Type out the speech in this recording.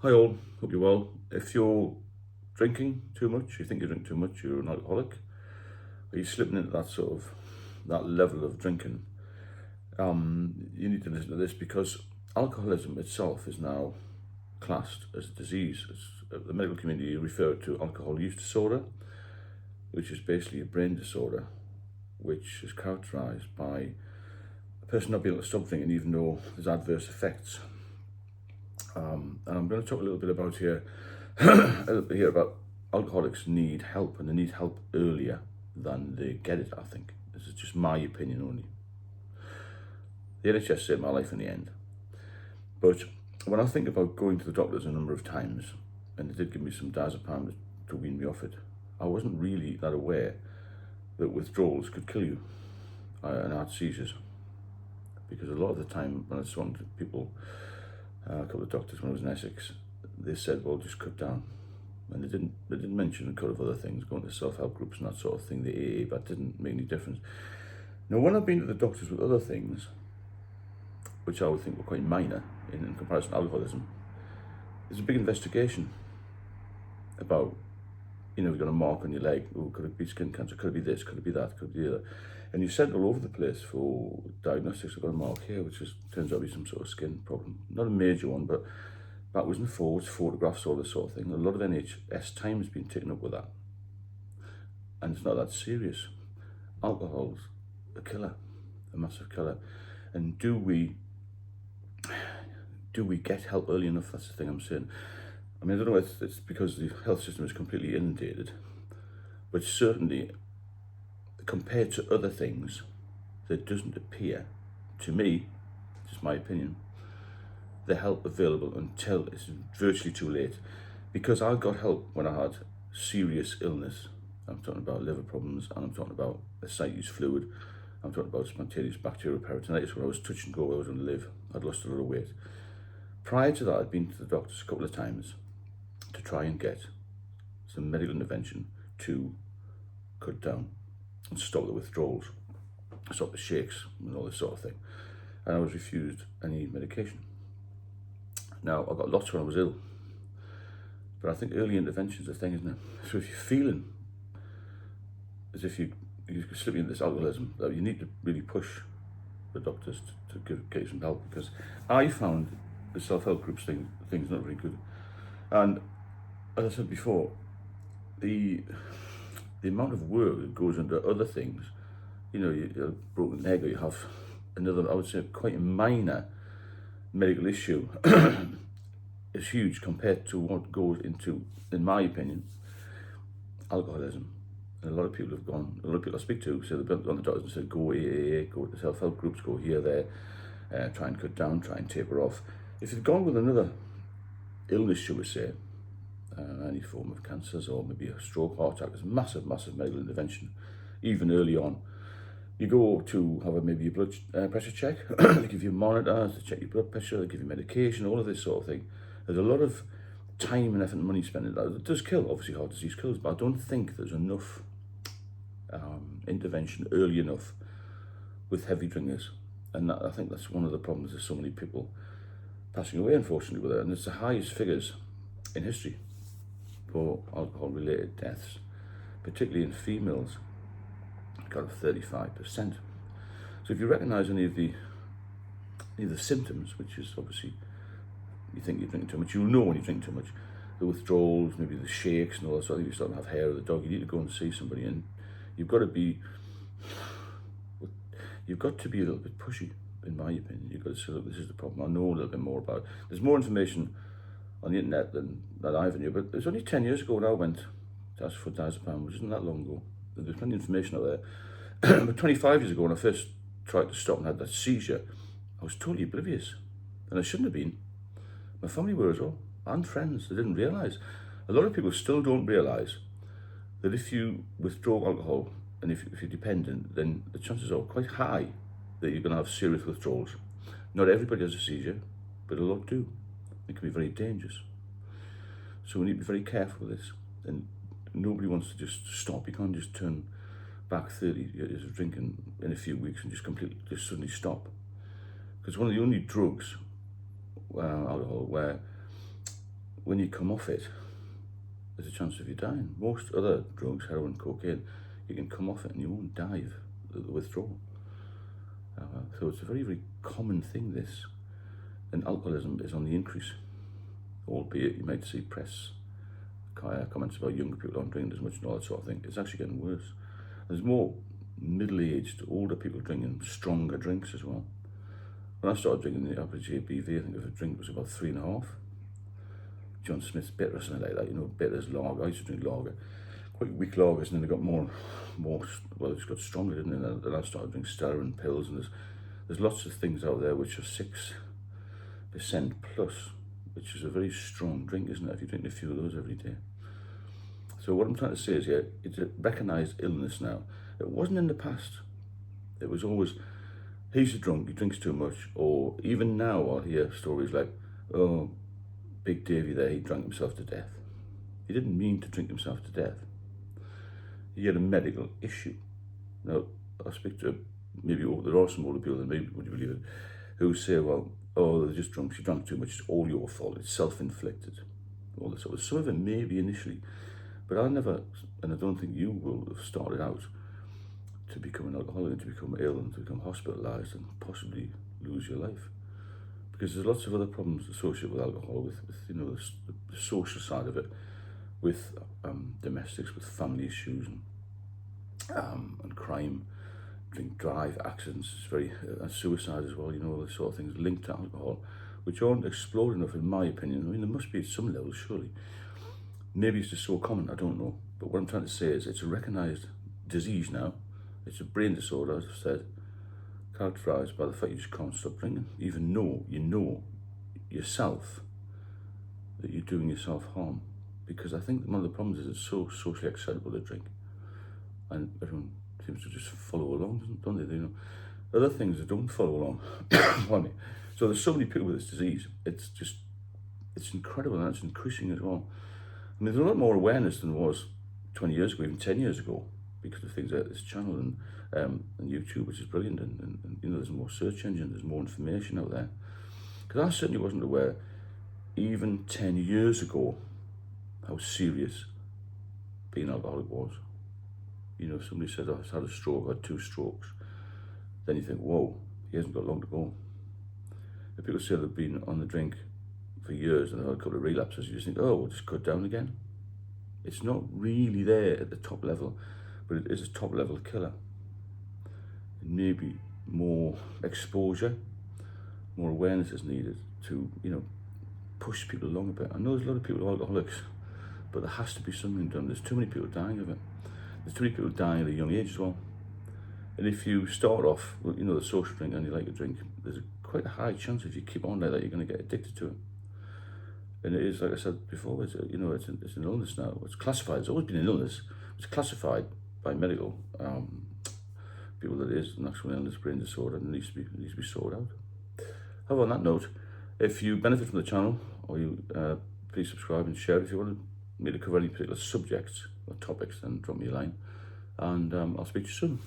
Hi all, hope you're well. If you're drinking too much, you think you drink too much, you're an alcoholic, are you slipping into that level of drinking? You need to listen to this because alcoholism itself is now classed as a disease. The medical community refer to alcohol use disorder, which is basically a brain disorder, which is characterised by a person not being able to stop drinking even though there's adverse effects. And I'm going to talk a little bit about here about alcoholics need help, and they need help earlier than they get it. I think this is just my opinion only. The NHS saved my life in the end, but when I think about going to the doctors a number of times, and they did give me some diazepam to wean me off it, I wasn't really that aware that withdrawals could kill you, and I had seizures, because a lot of the time when I was talking to people, a couple of doctors when I was in Essex, they said, well, just cut down. And they didn't mention a couple of other things, going to self-help groups and that sort of thing, the AA, but didn't make any difference. Now, when I've been to the doctors with other things, which I would think were quite minor in comparison to alcoholism, there's a big investigation about, you've got a mark on your leg, oh, could it be skin cancer, could it be this, could it be that, could it be the other? And you're sent all over the place for diagnostics. I've got a mark here, which turns out to be some sort of skin problem. Not a major one, but backwards and forwards, photographs, all this sort of thing. A lot of NHS time has been taken up with that. And it's not that serious. Alcohol's a killer, a massive killer. And do we get help early enough? That's the thing I'm saying. I mean, I don't know if it's because the health system is completely inundated, but certainly compared to other things, there doesn't appear, to me, just my opinion, the help available until it's virtually too late. Because I got help when I had serious illness. I'm talking about liver problems, and I'm talking about ascites fluid. I'm talking about spontaneous bacterial peritonitis, where I was touch and go, I was going to live. I'd lost a lot of weight. Prior to that, I'd been to the doctors a couple of times to try and get some medical intervention to cut down and stop the withdrawals, stop the shakes and all this sort of thing. And I was refused any medication. Now, I got lots when I was ill, but I think early intervention is a thing, isn't it? So if you're feeling as if you're slipping into this alcoholism, you need to really push the doctors to get you some help, because I found the self-help groups thing's not very good. And as I said before, the amount of work that goes into other things, you have a broken leg, or you have another, I would say, quite a minor medical issue, is huge compared to what goes into, in my opinion, alcoholism. And a lot of people a lot of people I speak to say they've been on the doctors and said, go AA, go to self-help groups, go here, there, try and cut down, try and taper off. If you've gone with another illness, shall we say, any form of cancers, or maybe a stroke, heart attack, there's massive medical intervention, even early on. You go to have maybe a blood pressure check, they give you monitors to check your blood pressure, they give you medication, all of this sort of thing. There's a lot of time and effort and money spent in that. It does kill, obviously heart disease kills, but I don't think there's enough intervention early enough with heavy drinkers. And I think that's one of the problems. There's so many people passing away, unfortunately, with it, and it's the highest figures in history for alcohol-related deaths, particularly in females, got 35%. So if you recognise any of the symptoms, which is obviously you think you're drinking too much, you'll know when you drink too much, the withdrawals, maybe the shakes and all that sort of thing, you start to have hair of the dog, you need to go and see somebody, and you've got to be a little bit pushy, in my opinion. You've got to say, look, this is the problem. I know a little bit more about it. There's more information on the internet than I've knew, but it was only 10 years ago when I went to ask for diazepam, which isn't that long ago. There's plenty of information out there. But 25 years ago, when I first tried to stop and had that seizure, I was totally oblivious, and I shouldn't have been. My family were as well, and friends. They didn't realise. A lot of people still don't realise that if you withdraw alcohol, and if you're dependent, then the chances are quite high that you're going to have serious withdrawals. Not everybody has a seizure, but a lot do. It can be very dangerous. So we need to be very careful with this. And nobody wants to just stop. You can't just turn back 30 years of drinking in a few weeks and just suddenly stop. Because one of the only drugs, alcohol, where when you come off it, there's a chance of you dying. Most other drugs, heroin, cocaine, you can come off it and you won't die of the withdrawal. So it's a very, very common thing, this. And alcoholism is on the increase, albeit you might see press comments about younger people aren't drinking as much and all that sort of thing. It's actually getting worse. There's more middle-aged, older people drinking stronger drinks as well. When I started drinking, the average ABV, I think, of a drink was about 3.5. John Smith's bitter or something like that, you know, bitter's lager. I used to drink lager, quite weak lagers, and then they got more, well, it just got stronger, didn't it? And then I started drinking stirring pills, and there's lots of things out there which are 6% plus, which is a very strong drink, isn't it, if you drink a few of those every day. So what I'm trying to say is, yeah, it's a recognised illness now. It wasn't in the past. It was always, he's a drunk, he drinks too much. Or even now I'll hear stories like, oh, Big Davey there, he drank himself to death. He didn't mean to drink himself to death. He had a medical issue. Now, I speak to, maybe there are some older people than me, would you believe it, who say, well, oh, they're just drunk, you drank too much, it's all your fault, it's self-inflicted. All this sort of, some of it maybe initially, but I never, and I don't think you will have started out to become an alcoholic, to become ill and to become hospitalised and possibly lose your life. Because there's lots of other problems associated with alcohol, with you know, the social side of it, with domestics, with family issues and crime, drink drive, accidents, it's very, suicide as well, you know, all those sort of things linked to alcohol, which aren't explored enough in my opinion. I mean, there must be at some level, surely. Maybe it's just so common, I don't know. But what I'm trying to say is it's a recognised disease now. It's a brain disorder, as I've said, characterised by the fact you just can't stop drinking, even though you know yourself that you're doing yourself harm. Because I think one of the problems is it's so socially acceptable to drink, and everyone seems to just follow along, don't they? You know, other things that don't follow along. Pardon me. So there's so many people with this disease. It's incredible, and it's increasing as well. I mean, there's a lot more awareness than there was 20 years ago, even 10 years ago, because of things like this channel and YouTube, which is brilliant, and you know, there's more search engine, there's more information out there. Because I certainly wasn't aware, even 10 years ago, how serious being alcoholic was. You know, if somebody said, oh, I've had a stroke, I had 2 strokes, then you think, whoa, he hasn't got long to go. If people say they've been on the drink for years and they've had a couple of relapses, you just think, oh, we'll just cut down again. It's not really there at the top level, but it is a top level killer. Maybe more exposure, more awareness is needed to, you know, push people along a bit. I know there's a lot of people who are alcoholics, but there has to be something done. There's too many people dying of it. There's too many people dying at a young age as well. And if you start off with, you know, the social drink and you like a drink, there's quite a high chance if you keep on like that, you're going to get addicted to it. And it is, like I said before, it's you know, it's an illness now. It's classified. It's always been an illness. It's classified by medical people that it is an actual illness, brain disorder, and it needs to be sorted out. However, on that note, if you benefit from the channel, or you please subscribe and share. If you want me to cover any particular subjects or topics, then drop me a line, and I'll speak to you soon.